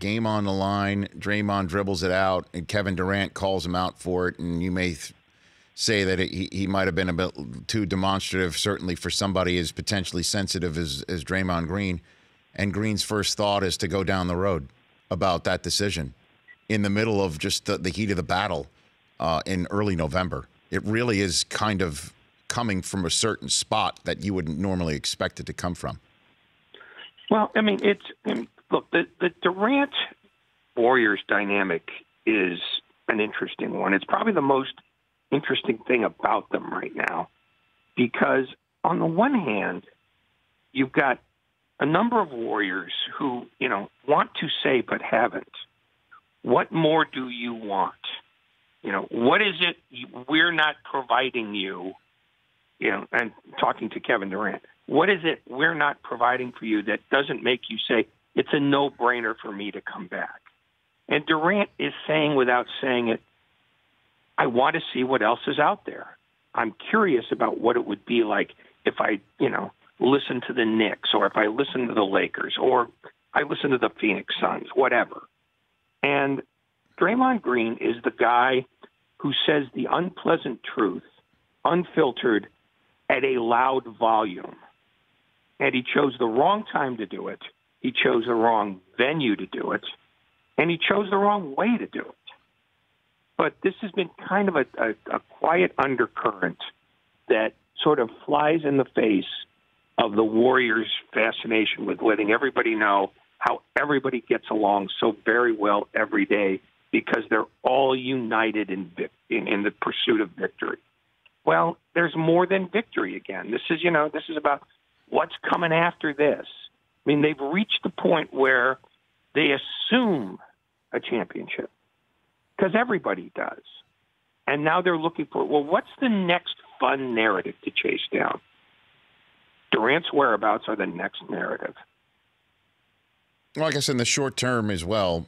game on the line. Draymond dribbles it out, and Kevin Durant calls him out for it. And you may say that he might have been a bit too demonstrative, certainly for somebody as potentially sensitive as Draymond Green. And Green's first thought is to go down the road about that decision in the middle of just the heat of the battle in early November. It really is kind of coming from a certain spot that you wouldn't normally expect it to come from. Well, I mean, look, the Durant Warriors dynamic is an interesting one. It's probably the most interesting thing about them right now, because on the one hand, you've got a number of Warriors who, want to say but haven't. What more do you want? What is it we're not providing you? And talking to Kevin Durant, what is it we're not providing for you that doesn't make you say, it's a no-brainer for me to come back? And Durant is saying, without saying it, I want to see what else is out there. I'm curious about what it would be like if I, listen to the Knicks, or if I listen to the Lakers, or I listen to the Phoenix Suns, whatever. And Draymond Green is the guy who says the unpleasant truth, unfiltered, at a loud volume. And he chose the wrong time to do it. He chose the wrong venue to do it. And he chose the wrong way to do it. But this has been kind of a quiet undercurrent that sort of flies in the face of the Warriors' fascination with letting everybody know how everybody gets along so very well every day because they're all united in the pursuit of victory. Well, there's more than victory again. This is about what's coming after this. I mean, they've reached the point where they assume a championship because everybody does. And now they're looking for, what's the next fun narrative to chase down? Durant's whereabouts are the next narrative. Well, I guess in the short term as well,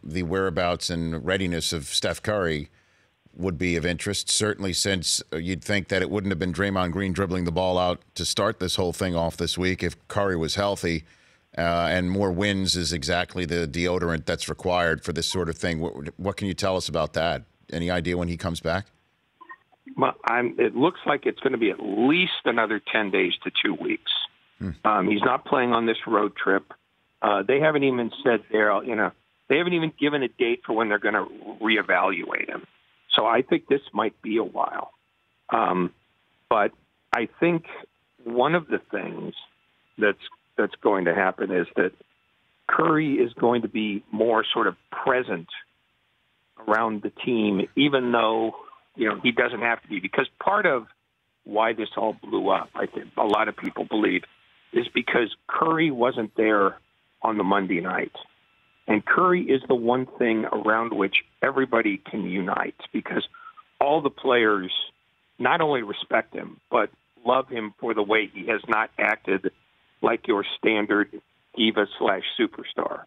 the whereabouts and readiness of Steph Curry would be of interest, certainly, since you'd think that it wouldn't have been Draymond Green dribbling the ball out to start this whole thing off this week if Curry was healthy, and more wins is exactly the deodorant that's required for this sort of thing. What can you tell us about that? Any idea when he comes back? Well, it looks like it's going to be at least another 10 days to 2 weeks. He's not playing on this road trip. They haven't even said they haven't even given a date for when they're going to reevaluate him. So I think this might be a while. But I think one of the things that's going to happen is that Curry is going to be more sort of present around the team, even though, he doesn't have to be. Because part of why this all blew up, I think a lot of people believe, is because Curry wasn't there on the Monday night. And Curry is the one thing around which everybody can unite, because all the players not only respect him, but love him for the way he has not acted like your standard diva/superstar.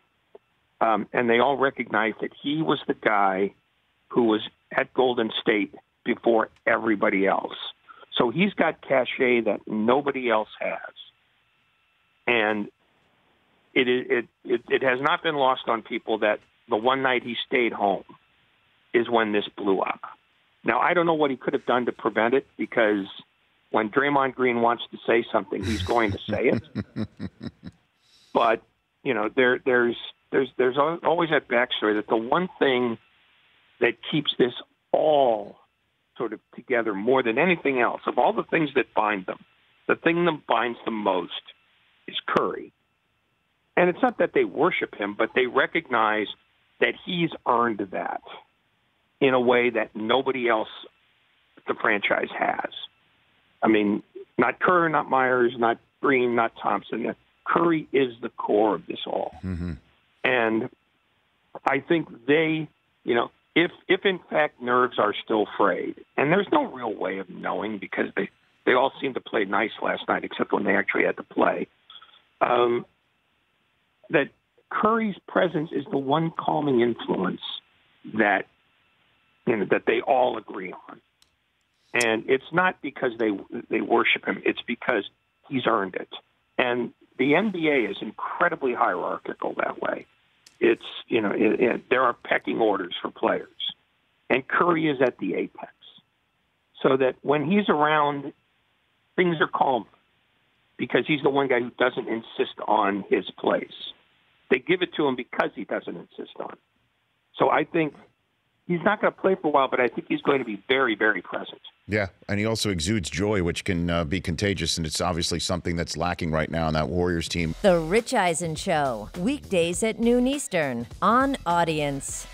And they all recognize that he was the guy who was at Golden State before everybody else. So he's got cachet that nobody else has. And it has not been lost on people that the one night he stayed home is when this blew up. Now, I don't know what he could have done to prevent it, because when Draymond Green wants to say something, he's going to say it. But, there's always that backstory that the one thing that keeps this all sort of together more than anything else, of all the things that bind them, the thing that binds them most is Curry. And it's not that they worship him, but they recognize that he's earned that in a way that nobody else at the franchise has. I mean, not Kerr, not Myers, not Green, not Thompson. Curry is the core of this all. Mm-hmm. And I think they, if in fact nerves are still frayed, and there's no real way of knowing because they all seemed to play nice last night, except when they actually had to play, that Curry's presence is the one calming influence that that they all agree on. And it's not because they worship him. It's because he's earned it. And the NBA is incredibly hierarchical that way. It's, there are pecking orders for players. And Curry is at the apex. So that when he's around, things are calmer because he's the one guy who doesn't insist on his place. They give it to him because he doesn't insist on it. So I think he's not going to play for a while, but I think he's going to be very, very present. Yeah, and he also exudes joy, which can be contagious, and it's obviously something that's lacking right now on that Warriors team. The Rich Eisen Show, weekdays at noon Eastern on Audience.